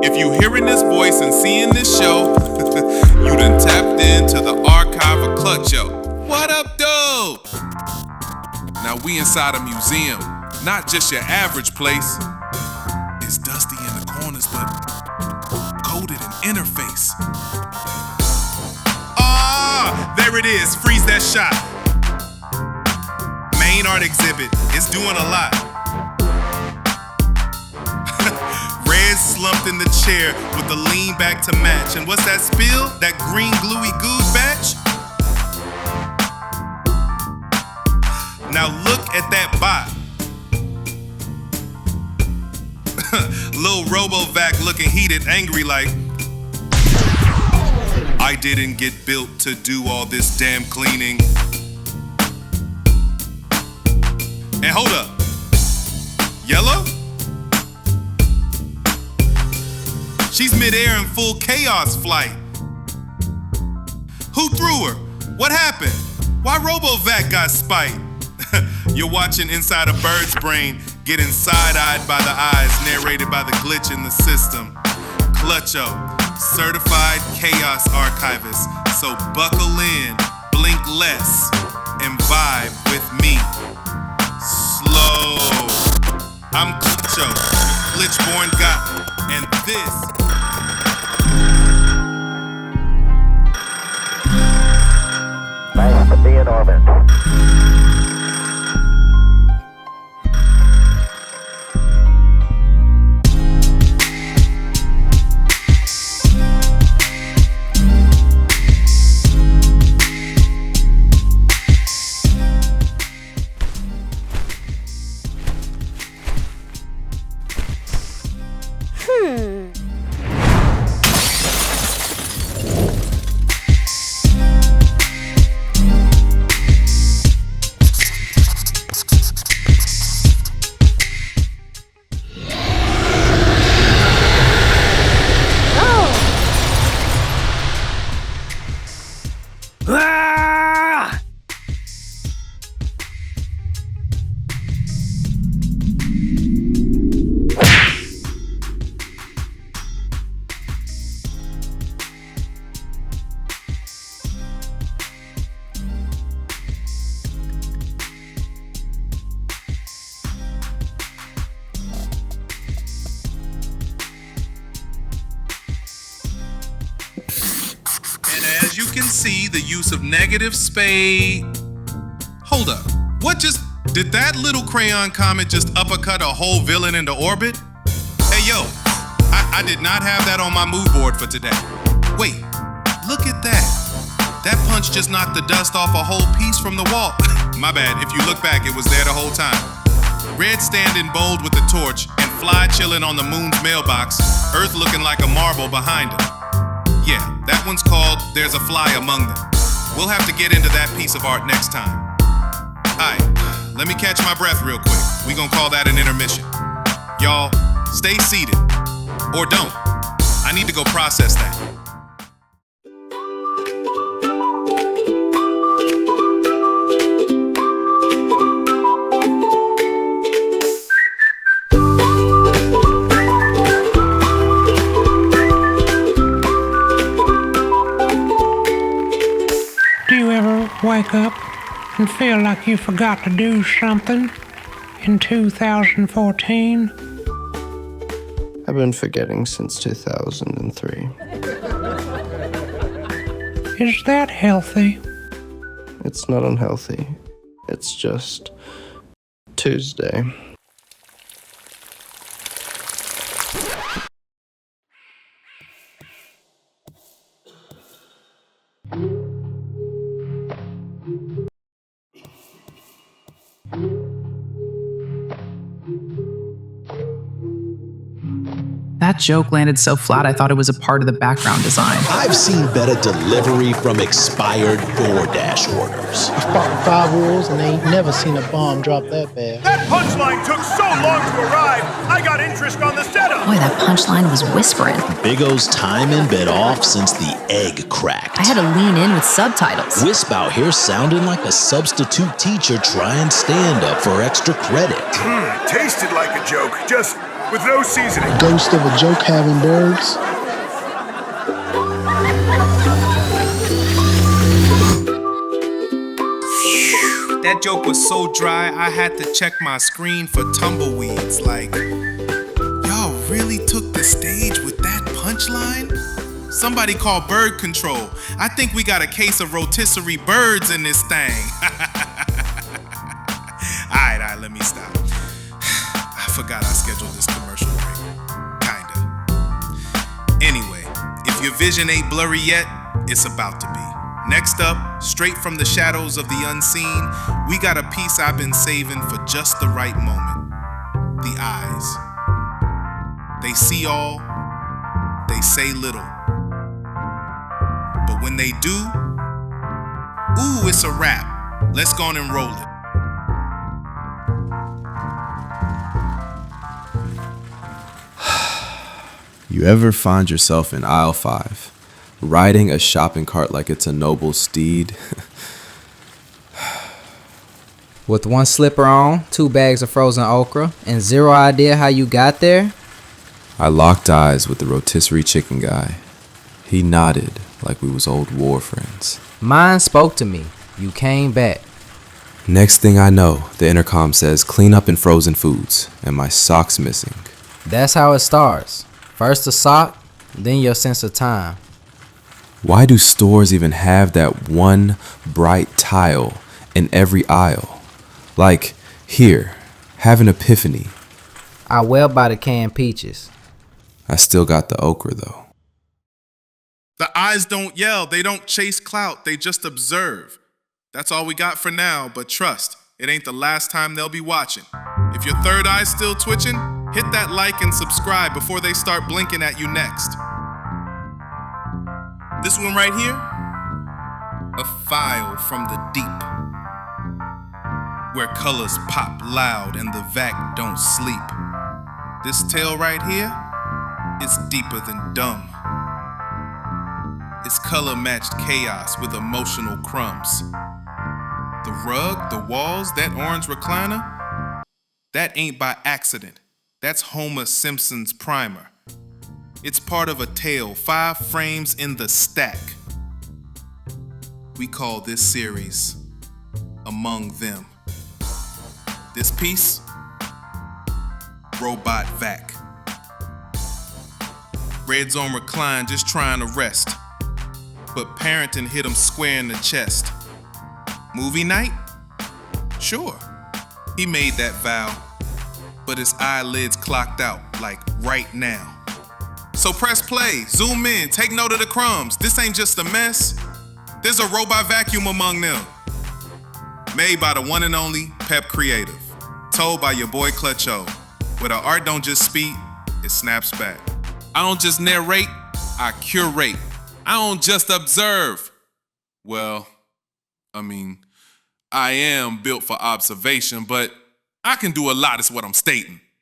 If you hearing this voice and seeing this show, you done tapped into the archive of Clutch Yo. What up, though? Now we inside a museum, not just your average place. It's dusty in the corners, but coded in interface. Ah, there it is, freeze that shot. Main art exhibit, it's doing a lot. Red slumped in the chair with the lean back to match. And what's that spill? That green gluey goo batch? Now look at that bot. Lil RoboVac looking heated, angry like, I didn't get built to do all this damn cleaning. And hold up. Yellow? She's midair in full chaos flight. Who threw her? What happened? Why RoboVac got spite? You're watching inside a Birdz brain, getting side-eyed by the eyes, narrated by the glitch in the system. Clutcho, certified chaos archivist. So buckle in, blink less, and vibe with me. Slow. I'm Clutcho, glitch-born God, and this nice to be in orbit. As you can see, the use of negative spade. Hold up. What just... Did that little crayon comet just uppercut a whole villain into orbit? Hey, yo. I did not have that on my mood board for today. Wait. Look at that. That punch just knocked the dust off a whole piece from the wall. My bad. If you look back, it was there the whole time. Red standing bold with the torch and Fly chilling on the moon's mailbox. Earth looking like a marble behind him. Yeah, that one's called There's a Fly Among Them. We'll have to get into that piece of art next time. Alright, let me catch my breath real quick. We gonna call that an intermission. Y'all, stay seated. Or don't. I need to go process that. Wake up and feel like you forgot to do something in 2014? I've been forgetting since 2003. Is that healthy? It's not unhealthy. It's just Tuesday. That joke landed so flat I thought it was a part of the background design. I've seen better delivery from expired DoorDash orders. I fought 5 wolves and they ain't never seen a bomb drop that bad. That punchline took so long to arrive, I got interest on the setup. Boy, that punchline was whispering. Big O's time in bed off since the egg cracked. I had to lean in with subtitles. Wisp out here sounding like a substitute teacher trying stand-up for extra credit. Tasted like a joke, just with no seasoning. Ghost of a joke having Birdz. That joke was so dry, I had to check my screen for tumbleweeds. Like, y'all really took the stage with that punchline? Somebody call bird control. I think we got a case of rotisserie birds in this thing. Alright, let me stop. I forgot I scheduled this commercial break. Kinda. Anyway, if your vision ain't blurry yet, it's about to be. Next up, straight from the shadows of the unseen, we got a piece I've been saving for just the right moment. The eyes. They see all, they say little. But when they do, ooh, it's a wrap. Let's go on and roll it. You ever find yourself in aisle 5? Riding a shopping cart like it's a noble steed? With one slipper on, 2 bags of frozen okra, and zero idea how you got there? I locked eyes with the rotisserie chicken guy. He nodded like we was old war friends. Mine spoke to me. You came back. Next thing I know, the intercom says clean up in frozen foods, and my sock's missing. That's how it starts. First a sock, then your sense of time. Why do stores even have that one bright tile in every aisle? Like, here, have an epiphany. I well by the canned peaches. I still got the okra though. The eyes don't yell, they don't chase clout, they just observe. That's all we got for now, but trust, it ain't the last time they'll be watching. If your third eye's still twitching, hit that like and subscribe before they start blinking at you next. This one right here, a file from the deep, where colors pop loud and the vac don't sleep. This tale right here is deeper than dumb. It's color-matched chaos with emotional crumbs. The rug, the walls, that orange recliner, that ain't by accident. That's Homer Simpson's primer. It's part of a tale, 5 frames in the stack. We call this series Among Them. This piece, RoboVac. Red Zone reclined just trying to rest, but parenting hit him square in the chest. Movie night? Sure, he made that vow, but his eyelids clocked out like right now. So press play, zoom in, take note of the crumbs. This ain't just a mess. There's a robot vacuum among them. Made by the one and only PEP Creative. Told by your boy Clutcho. Where the art don't just speak, it snaps back. I don't just narrate, I curate. I don't just observe. Well, I am built for observation, but I can do a lot is what I'm stating.